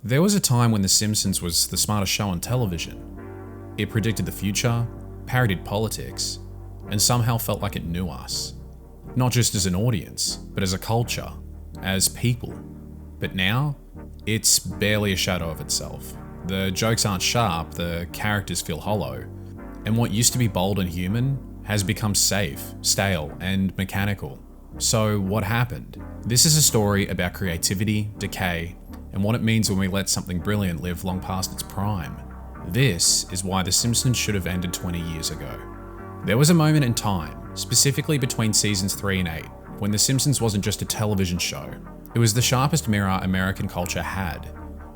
There was a time when The Simpsons was the smartest show on television. It predicted the future, parodied politics, and somehow felt like it knew us. Not just as an audience, but as a culture, as people. But now, it's barely a shadow of itself. The jokes aren't sharp, the characters feel hollow, and what used to be bold and human has become safe, stale, and mechanical. So what happened? This is a story about creativity, decay, and what it means when we let something brilliant live long past its prime. This is why The Simpsons should have ended 20 years ago. There was a moment in time, specifically between seasons 3 and 8, when The Simpsons wasn't just a television show. It was the sharpest mirror American culture had.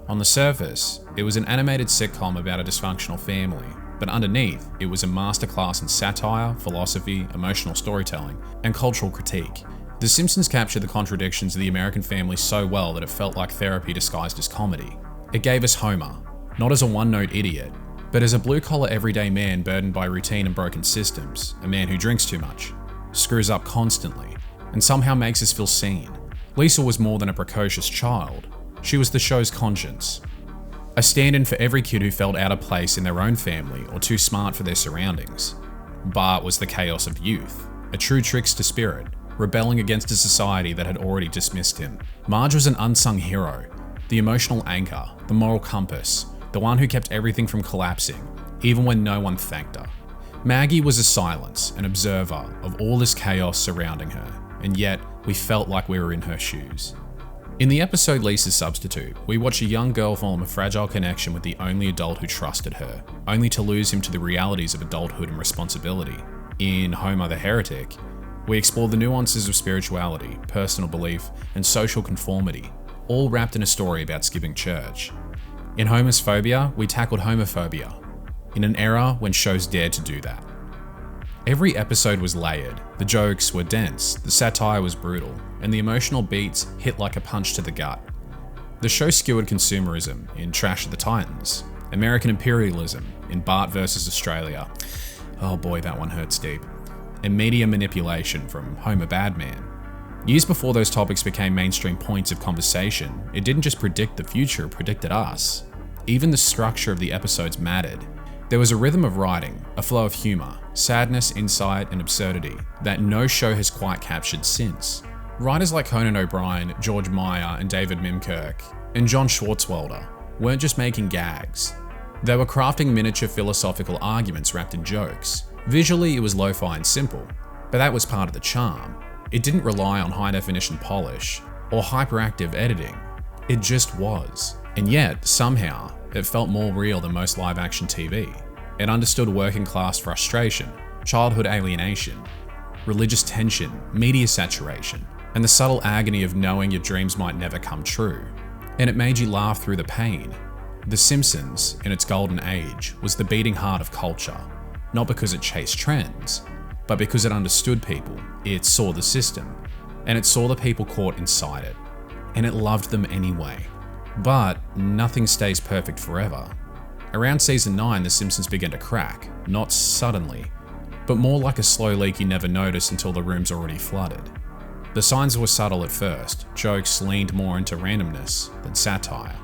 On the surface, it was an animated sitcom about a dysfunctional family, but underneath, it was a masterclass in satire, philosophy, emotional storytelling, and cultural critique. The Simpsons captured the contradictions of the American family so well that it felt like therapy disguised as comedy. It gave us Homer, not as a one-note idiot, but as a blue-collar everyday man burdened by routine and broken systems, a man who drinks too much, screws up constantly, and somehow makes us feel seen. Lisa was more than a precocious child. She was the show's conscience. A stand-in for every kid who felt out of place in their own family or too smart for their surroundings. Bart was the chaos of youth, a true trickster spirit, rebelling against a society that had already dismissed him. Marge was an unsung hero, the emotional anchor, the moral compass, the one who kept everything from collapsing, even when no one thanked her. Maggie was a silence, an observer of all this chaos surrounding her, and yet we felt like we were in her shoes. In the episode Lisa's Substitute, we watch a young girl form a fragile connection with the only adult who trusted her, only to lose him to the realities of adulthood and responsibility. In Homer the Heretic, we explore the nuances of spirituality, personal belief, and social conformity, all wrapped in a story about skipping church. In Homer's Phobia, we tackled homophobia, in an era when shows dared to do that. Every episode was layered, the jokes were dense, the satire was brutal, and the emotional beats hit like a punch to the gut. The show skewered consumerism in Trash of the Titans, American imperialism in Bart vs. Australia. Oh boy, that one hurts deep. And media manipulation from Homer Badman. Years before those topics became mainstream points of conversation, it didn't just predict the future, it predicted us. Even the structure of the episodes mattered. There was a rhythm of writing, a flow of humor, sadness, insight, and absurdity that no show has quite captured since. Writers like Conan O'Brien, George Meyer, and David Mimkirk, and John Swartzwelder weren't just making gags. They were crafting miniature philosophical arguments wrapped in jokes. Visually, it was lo-fi and simple, but that was part of the charm. It didn't rely on high-definition polish or hyperactive editing. It just was. And yet, somehow, it felt more real than most live-action TV. It understood working-class frustration, childhood alienation, religious tension, media saturation, and the subtle agony of knowing your dreams might never come true. And it made you laugh through the pain. The Simpsons, in its golden age, was the beating heart of culture. Not because it chased trends, but because it understood people. It saw the system, and it saw the people caught inside it, and it loved them anyway. But nothing stays perfect forever. Around season 9, The Simpsons began to crack, not suddenly, but more like a slow leak you never notice until the room's already flooded. The signs were subtle at first, jokes leaned more into randomness than satire.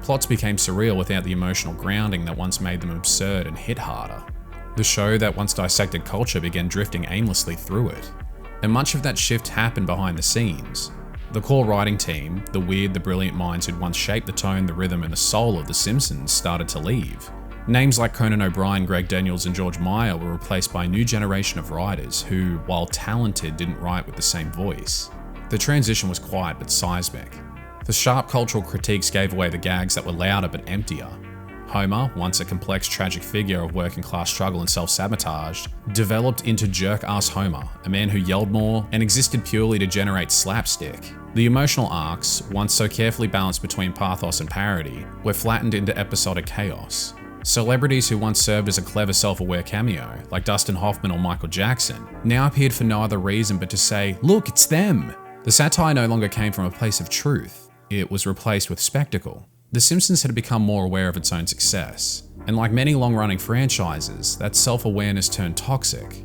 Plots became surreal without the emotional grounding that once made them absurd and hit harder. The show that once dissected culture began drifting aimlessly through it. And much of that shift happened behind the scenes. The core writing team, the weird, the brilliant minds who'd once shaped the tone, the rhythm, and the soul of The Simpsons started to leave. Names like Conan O'Brien, Greg Daniels, and George Meyer were replaced by a new generation of writers who, while talented, didn't write with the same voice. The transition was quiet but seismic. The sharp cultural critiques gave away the gags that were louder but emptier. Homer, once a complex, tragic figure of working-class struggle and self-sabotage, developed into jerk-ass Homer, a man who yelled more and existed purely to generate slapstick. The emotional arcs, once so carefully balanced between pathos and parody, were flattened into episodic chaos. Celebrities who once served as a clever self-aware cameo, like Dustin Hoffman or Michael Jackson, now appeared for no other reason but to say, "Look, it's them!" The satire no longer came from a place of truth. It was replaced with spectacle. The Simpsons had become more aware of its own success, and like many long-running franchises, that self-awareness turned toxic.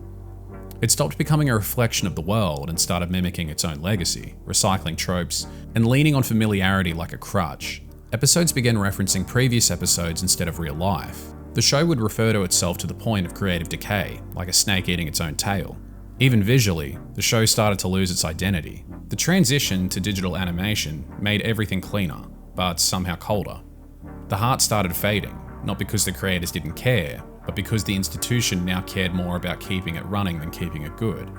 It stopped becoming a reflection of the world and started mimicking its own legacy, recycling tropes, and leaning on familiarity like a crutch. Episodes began referencing previous episodes instead of real life. The show would refer to itself to the point of creative decay, like a snake eating its own tail. Even visually, the show started to lose its identity. The transition to digital animation made everything cleaner, but somehow colder. The heart started fading, not because the creators didn't care, but because the institution now cared more about keeping it running than keeping it good.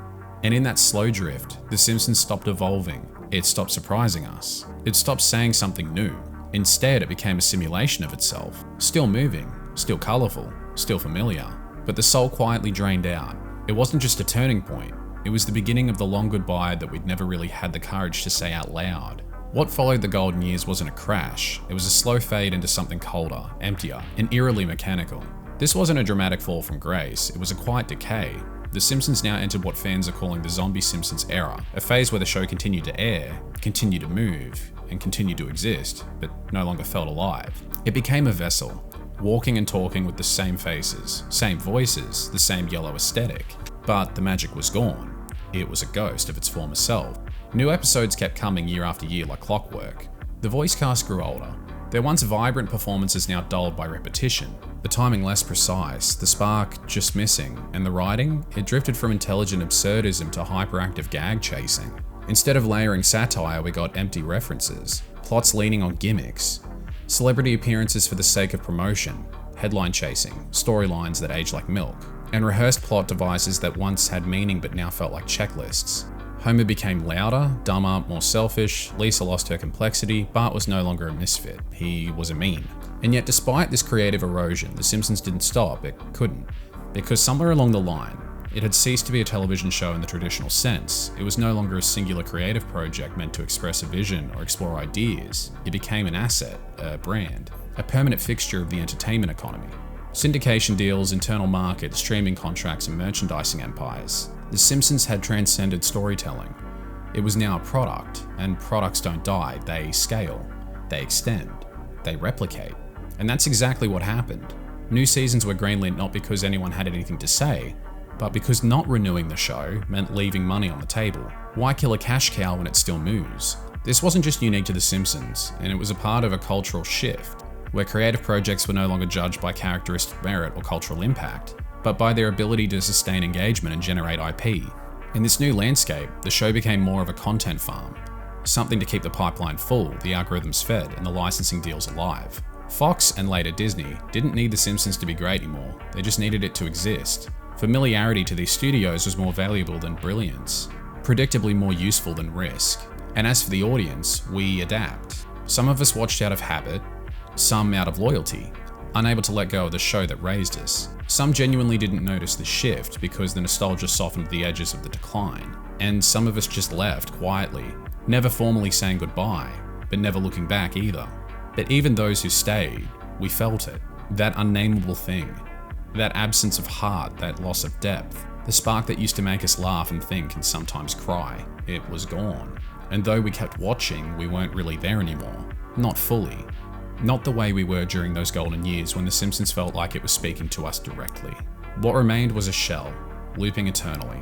And in that slow drift, The Simpsons stopped evolving. It stopped surprising us. It stopped saying something new. Instead, it became a simulation of itself, still moving, still colourful, still familiar, but the soul quietly drained out. It wasn't just a turning point, it was the beginning of the long goodbye that we'd never really had the courage to say out loud. What followed the golden years wasn't a crash, it was a slow fade into something colder, emptier, and eerily mechanical. This wasn't a dramatic fall from grace, it was a quiet decay. The Simpsons now entered what fans are calling the Zombie Simpsons era, a phase where the show continued to air, continued to move, and continued to exist, but no longer felt alive. It became a vessel, walking and talking with the same faces, same voices, the same yellow aesthetic. But the magic was gone. It was a ghost of its former self. New episodes kept coming year after year like clockwork. The voice cast grew older. Their once vibrant performances now dulled by repetition. The timing less precise, the spark just missing, and the writing, it drifted from intelligent absurdism to hyperactive gag chasing. Instead of layering satire, we got empty references, plots leaning on gimmicks, celebrity appearances for the sake of promotion, headline chasing, storylines that age like milk, and rehearsed plot devices that once had meaning but now felt like checklists. Homer became louder, dumber, more selfish, Lisa lost her complexity, Bart was no longer a misfit, he was a meme. And yet despite this creative erosion, The Simpsons didn't stop, it couldn't. Because somewhere along the line, it had ceased to be a television show in the traditional sense. It was no longer a singular creative project meant to express a vision or explore ideas. It became an asset, a brand, a permanent fixture of the entertainment economy. Syndication deals, internal markets, streaming contracts, and merchandising empires. The Simpsons had transcended storytelling. It was now a product, and products don't die, they scale, they extend, they replicate. And that's exactly what happened. New seasons were greenlit not because anyone had anything to say, but because not renewing the show meant leaving money on the table. Why kill a cash cow when it still moves? This wasn't just unique to The Simpsons, and it was a part of a cultural shift, where creative projects were no longer judged by characteristic merit or cultural impact, but by their ability to sustain engagement and generate IP. In this new landscape, the show became more of a content farm, something to keep the pipeline full, the algorithms fed, and the licensing deals alive. Fox, and later Disney, didn't need The Simpsons to be great anymore, they just needed it to exist. Familiarity to these studios was more valuable than brilliance, predictably more useful than risk. And as for the audience, we adapt. Some of us watched out of habit, some out of loyalty, unable to let go of the show that raised us. Some genuinely didn't notice the shift because the nostalgia softened the edges of the decline. And some of us just left quietly, never formally saying goodbye, but never looking back either. But even those who stayed, we felt it, that unnameable thing. That absence of heart, that loss of depth, the spark that used to make us laugh and think and sometimes cry, it was gone. And though we kept watching, we weren't really there anymore. Not fully. Not the way we were during those golden years when The Simpsons felt like it was speaking to us directly. What remained was a shell, looping eternally.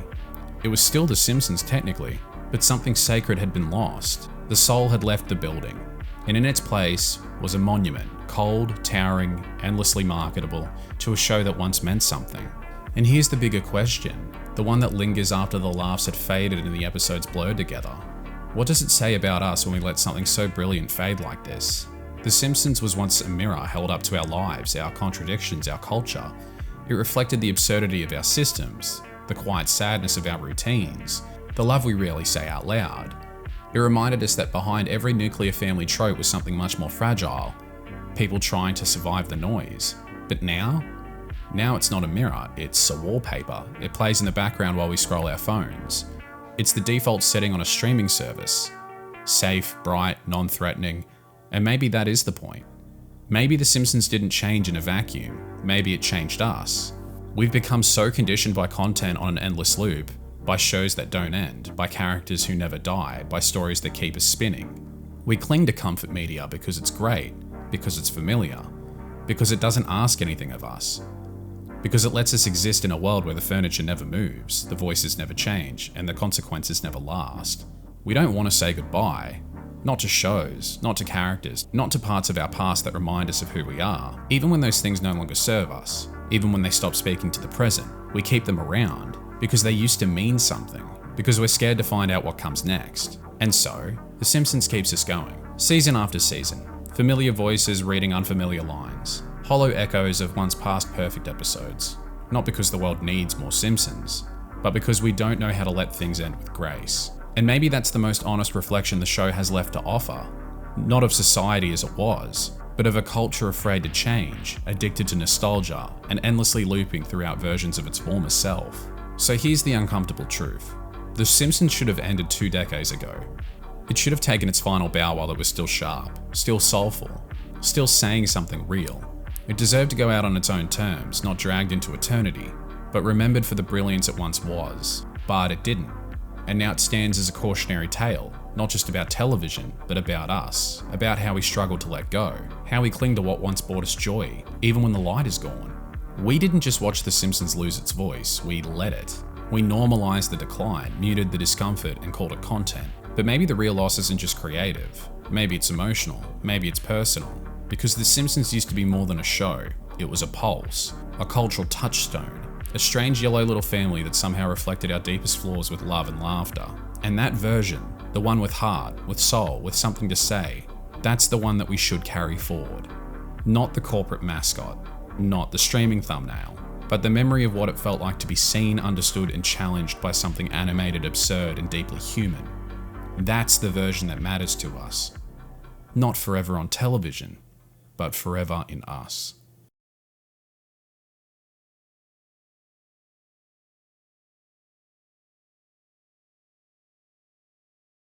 It was still The Simpsons technically, but something sacred had been lost. The soul had left the building, and in its place was a monument, cold, towering, endlessly marketable, to a show that once meant something. And here's the bigger question, the one that lingers after the laughs had faded and the episodes blurred together. What does it say about us when we let something so brilliant fade like this? The Simpsons was once a mirror held up to our lives, our contradictions, our culture. It reflected the absurdity of our systems, the quiet sadness of our routines, the love we rarely say out loud. It reminded us that behind every nuclear family trope was something much more fragile, people trying to survive the noise. But now it's not a mirror, it's a wallpaper. It plays in the background while we scroll our phones. It's the default setting on a streaming service. Safe, bright, non-threatening, and maybe that is the point. Maybe The Simpsons didn't change in a vacuum, maybe it changed us. We've become so conditioned by content on an endless loop, by shows that don't end, by characters who never die, by stories that keep us spinning. We cling to comfort media because it's great, because it's familiar, because it doesn't ask anything of us, because it lets us exist in a world where the furniture never moves, the voices never change, and the consequences never last. We don't want to say goodbye, Not to shows, not to characters, not to parts of our past that remind us of who we are. Even when those things no longer serve us, even when they stop speaking to the present, we keep them around because they used to mean something, because we're scared to find out what comes next. And so, The Simpsons keeps us going, season after season. Familiar voices reading unfamiliar lines, hollow echoes of once past perfect episodes. Not because the world needs more Simpsons, but because we don't know how to let things end with grace. And maybe that's the most honest reflection the show has left to offer. Not of society as it was, but of a culture afraid to change, addicted to nostalgia, and endlessly looping throughout versions of its former self. So here's the uncomfortable truth. The Simpsons should have ended 2 decades ago. It should have taken its final bow while it was still sharp, still soulful, still saying something real. It deserved to go out on its own terms, not dragged into eternity, but remembered for the brilliance it once was. But it didn't. And now it stands as a cautionary tale, not just about television, but about us, about how we struggle to let go, how we cling to what once brought us joy, even when the light is gone. We didn't just watch The Simpsons lose its voice, we let it. We normalized the decline, muted the discomfort, and called it content. But maybe the real loss isn't just creative. Maybe it's emotional, maybe it's personal. Because The Simpsons used to be more than a show, it was a pulse, a cultural touchstone, a strange yellow little family that somehow reflected our deepest flaws with love and laughter. And that version, the one with heart, with soul, with something to say, that's the one that we should carry forward. Not the corporate mascot, not the streaming thumbnail, but the memory of what it felt like to be seen, understood, and challenged by something animated, absurd, and deeply human. That's the version that matters to us. Not forever on television, but forever in us.